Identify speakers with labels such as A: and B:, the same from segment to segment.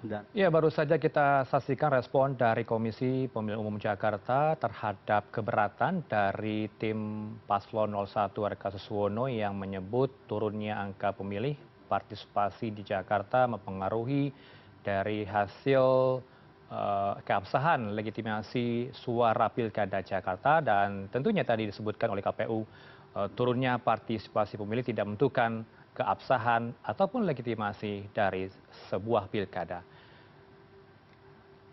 A: Dan
B: Ya, baru saja kita saksikan respon dari Komisi Pemilihan Umum Jakarta terhadap keberatan dari tim Paslon 01 RK Suswono yang menyebut turunnya angka pemilih partisipasi di Jakarta mempengaruhi dari hasil keabsahan legitimasi suara Pilkada Jakarta dan tentunya tadi disebutkan oleh KPU turunnya partisipasi pemilih tidak menentukan keabsahan ataupun legitimasi dari sebuah pilkada.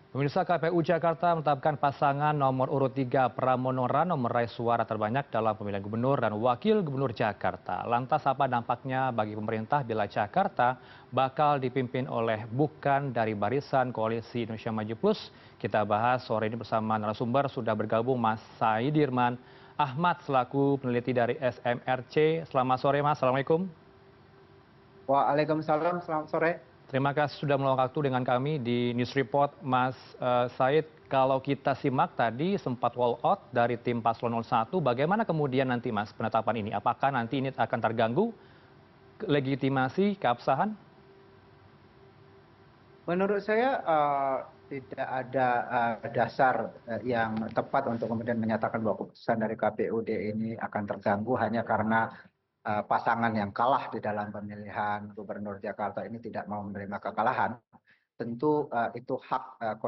B: Pemirsa, KPU Jakarta menetapkan pasangan nomor urut 3 Pramono Rano meraih suara terbanyak dalam pemilihan gubernur dan wakil gubernur Jakarta. Lantas apa dampaknya bagi pemerintah bila Jakarta bakal dipimpin oleh bukan dari barisan Koalisi Indonesia Maju Plus? Kita bahas sore ini bersama narasumber sudah bergabung Mas Saidirman Ahmad selaku peneliti dari SMRC. Selamat sore Mas, Assalamualaikum.
A: Waalaikumsalam, selamat sore.
B: Terima kasih sudah meluangkan waktu dengan kami di News Report, Mas Said. Kalau kita simak tadi sempat wall out dari tim Paslon 01, bagaimana kemudian nanti Mas penetapan ini? Apakah nanti ini akan terganggu legitimasi keabsahan?
A: Menurut saya tidak ada dasar yang tepat untuk kemudian menyatakan bahwa keputusan dari KPUD ini akan terganggu hanya karena pasangan yang kalah di dalam pemilihan gubernur Jakarta ini tidak mau menerima kekalahan. Tentu itu hak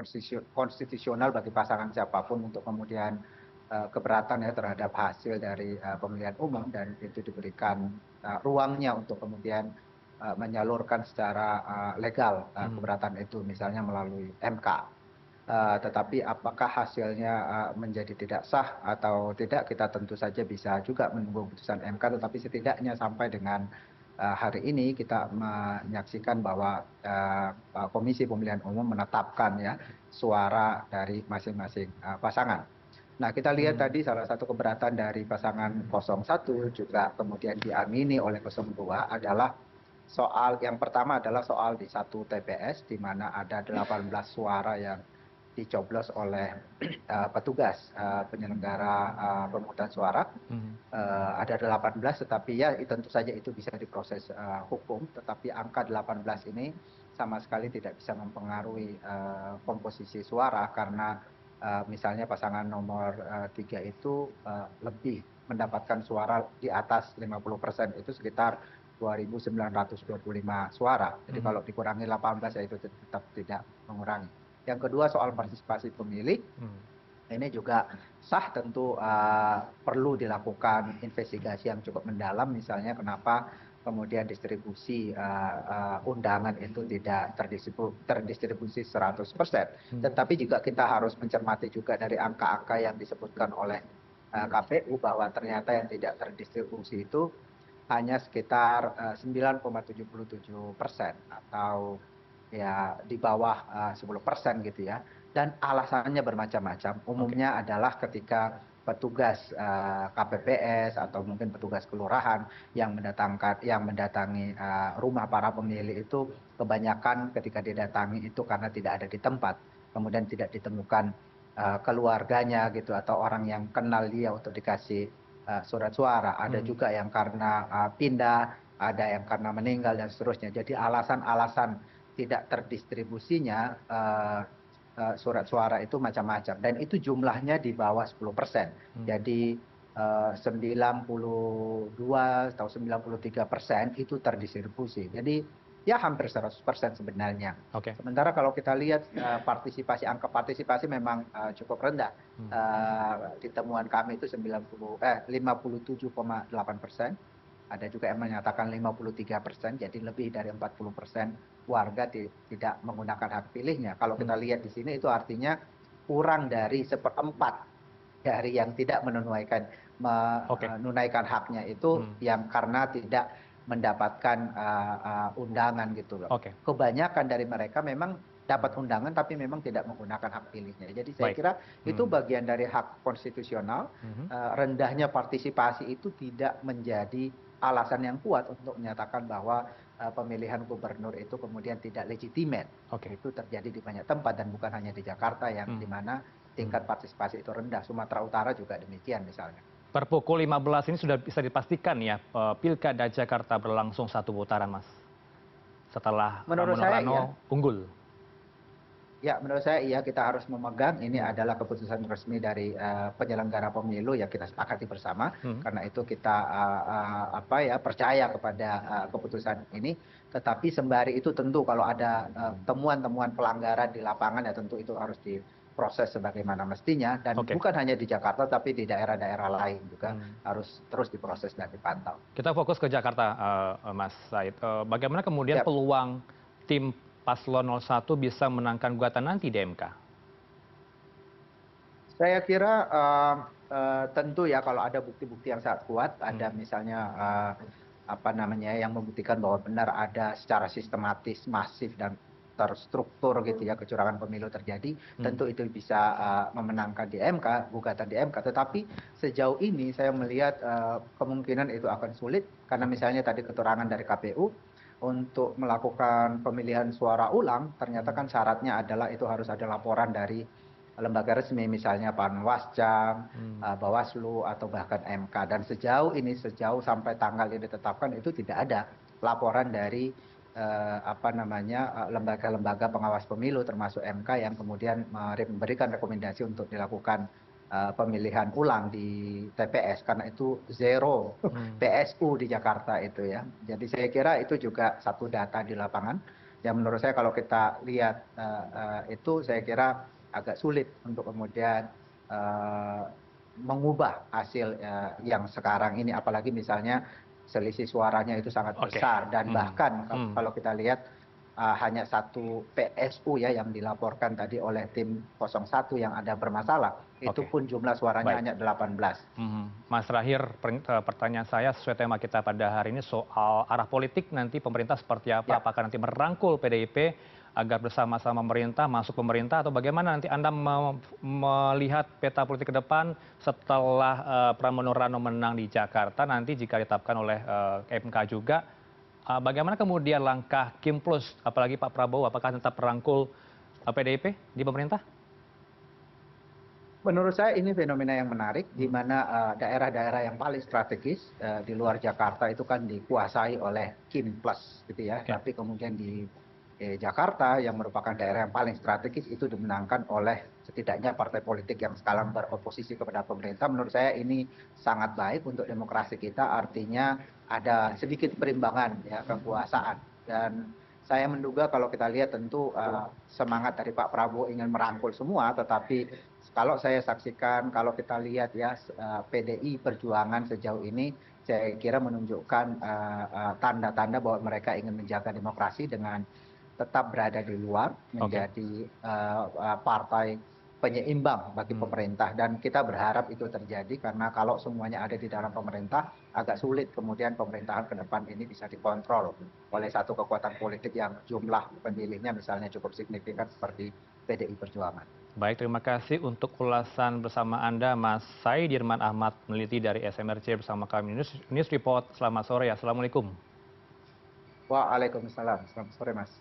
A: konstitusional bagi pasangan siapapun untuk kemudian keberatan ya terhadap hasil dari pemilihan umum dan itu diberikan ruangnya untuk kemudian menyalurkan secara legal keberatan itu misalnya melalui MK. Tetapi apakah hasilnya menjadi tidak sah atau tidak kita tentu saja bisa juga menunggu putusan MK, tetapi setidaknya sampai dengan hari ini kita menyaksikan bahwa Komisi Pemilihan Umum menetapkan ya suara dari masing-masing pasangan. Nah, kita lihat tadi salah satu keberatan dari pasangan 01 juga kemudian diamini oleh 02 adalah soal yang pertama adalah soal di satu TPS di mana ada 18 suara yang dicoblos oleh petugas penyelenggara pemungutan suara. Ada 18 tetapi ya tentu saja itu bisa diproses hukum, tetapi angka 18 ini sama sekali tidak bisa mempengaruhi komposisi suara karena misalnya pasangan nomor 3 itu lebih mendapatkan suara di atas 50%, itu sekitar 2.925 suara. Jadi kalau dikurangi 18 ya itu tetap tidak mengurangi. Yang kedua soal partisipasi pemilih, ini juga sah tentu perlu dilakukan investigasi yang cukup mendalam, misalnya kenapa kemudian distribusi undangan itu tidak terdistribusi 100%. Tetapi juga kita harus mencermati juga dari angka-angka yang disebutkan oleh KPU bahwa ternyata yang tidak terdistribusi itu hanya sekitar 9,77% atau ya di bawah 10% gitu ya. Dan alasannya bermacam-macam. Umumnya adalah ketika petugas KPPS atau mungkin petugas kelurahan yang mendatangi rumah para pemilih itu kebanyakan ketika didatangi itu karena tidak ada di tempat, kemudian tidak ditemukan keluarganya gitu atau orang yang kenal dia untuk dikasih surat suara. Ada juga yang karena pindah, ada yang karena meninggal dan seterusnya. Jadi alasan-alasan tidak terdistribusinya surat suara itu macam-macam dan itu jumlahnya di bawah 10%. Jadi 92 atau 93% itu terdistribusi. Jadi ya hampir 100% sebenarnya.
B: Oke.
A: Sementara kalau kita lihat angka partisipasi memang cukup rendah. Di temuan kami itu 57,8%. Ada juga yang menyatakan 53%, jadi lebih dari 40% warga tidak menggunakan hak pilihnya. Kalau kita lihat di sini itu artinya kurang dari 1/4 dari yang tidak menunaikan haknya itu yang karena tidak mendapatkan undangan gitu loh.
B: Oke.
A: Kebanyakan dari mereka memang dapat undangan tapi memang tidak menggunakan hak pilihnya. Jadi saya
B: Baik.
A: kira itu bagian dari hak konstitusional. Rendahnya partisipasi itu tidak menjadi alasan yang kuat untuk menyatakan bahwa pemilihan gubernur itu kemudian tidak legitimate.
B: Oke.
A: Itu terjadi di banyak tempat dan bukan hanya di Jakarta yang di mana tingkat partisipasi itu rendah. Sumatera Utara juga demikian misalnya.
B: Per pukul 15 ini sudah bisa dipastikan ya Pilkada Jakarta berlangsung satu putaran, Mas. Setelah
A: Menurut
B: Pramono
A: saya
B: Rano
A: iya.
B: unggul.
A: Ya, menurut saya iya kita harus memegang ini adalah keputusan resmi dari penyelenggara pemilu yang kita sepakati bersama.
B: Hmm.
A: Karena itu kita apa ya percaya kepada keputusan ini. Tetapi sembari itu tentu kalau ada temuan-temuan pelanggaran di lapangan ya tentu itu harus diproses sebagaimana mestinya dan
B: Oke.
A: bukan hanya di Jakarta tapi di daerah-daerah lain juga
B: Hmm.
A: harus terus diproses dan dipantau.
B: Kita fokus ke Jakarta, Mas Said. Bagaimana kemudian
A: Ya,
B: peluang tim Paslon 01 bisa menangkan gugatan nanti di MK?
A: saya kira tentu ya kalau ada bukti-bukti yang sangat kuat, ada
B: Hmm.
A: misalnya apa namanya yang membuktikan bahwa benar ada secara sistematis, masif dan terstruktur gitu ya kecurangan pemilu terjadi,
B: Hmm.
A: tentu itu bisa memenangkan di MK, gugatan di MK. Tetapi sejauh ini saya melihat kemungkinan itu akan sulit karena
B: Oke.
A: misalnya tadi keterangan dari KPU untuk melakukan pemilihan suara ulang, ternyata
B: Hmm.
A: kan syaratnya adalah itu harus ada laporan dari lembaga resmi misalnya Panwascam,
B: Hmm.
A: Bawaslu atau bahkan MK. Dan sejauh ini, sejauh sampai tanggal yang ditetapkan itu tidak ada laporan dari apa namanya lembaga-lembaga pengawas pemilu termasuk MK yang kemudian memberikan rekomendasi untuk dilakukan pemilihan ulang di TPS karena itu zero
B: Hmm.
A: PSU di Jakarta itu ya. Jadi saya kira itu juga satu data di lapangan yang menurut saya kalau kita lihat itu saya kira agak sulit untuk kemudian eh, mengubah hasil yang sekarang ini apalagi misalnya selisih suaranya itu sangat
B: Oke.
A: besar dan
B: Hmm.
A: bahkan
B: Hmm.
A: kalau kita lihat hanya satu PSU ya yang dilaporkan tadi oleh tim 01 yang ada bermasalah itu
B: Oke.
A: pun jumlah suaranya
B: Baik.
A: hanya 18.
B: Mas, terakhir pertanyaan saya sesuai tema kita pada hari ini soal arah politik nanti pemerintah seperti apa?
A: Ya,
B: Apakah nanti merangkul PDIP agar bersama-sama pemerintah masuk pemerintah atau bagaimana nanti Anda melihat peta politik ke depan setelah Pramono Rano menang di Jakarta nanti jika ditetapkan oleh MK juga, bagaimana kemudian langkah Kim Plus apalagi Pak Prabowo apakah tetap merangkul PDIP di pemerintah?
A: menurut saya ini fenomena yang menarik di
B: Hmm.
A: mana daerah-daerah yang paling strategis di luar Jakarta itu kan dikuasai oleh Kim Plus gitu ya.
B: Ya.
A: Tapi kemudian di Jakarta yang merupakan daerah yang paling strategis itu dimenangkan oleh setidaknya partai politik yang sekarang beroposisi kepada pemerintah. Menurut saya ini sangat baik untuk demokrasi kita. Artinya ada sedikit perimbangan ya kekuasaan dan saya menduga kalau kita lihat tentu semangat dari Pak Prabowo ingin merangkul semua, tetapi kalau saya saksikan, kalau kita lihat ya PDI Perjuangan sejauh ini, saya kira menunjukkan tanda-tanda bahwa mereka ingin menjaga demokrasi dengan tetap berada di luar,
B: Oke.
A: menjadi partai penyeimbang bagi
B: Hmm.
A: pemerintah. Dan kita berharap itu terjadi karena kalau semuanya ada di dalam pemerintah, agak sulit kemudian pemerintahan ke depan ini bisa dikontrol oleh satu kekuatan politik yang jumlah pemilihnya misalnya cukup signifikan seperti PDI Perjuangan.
B: Baik, terima kasih untuk ulasan bersama Anda, Mas Saidirman Ahmad, peneliti dari SMRC bersama kami News Report. Selamat sore, Assalamualaikum.
A: Waalaikumsalam. Selamat sore, Mas.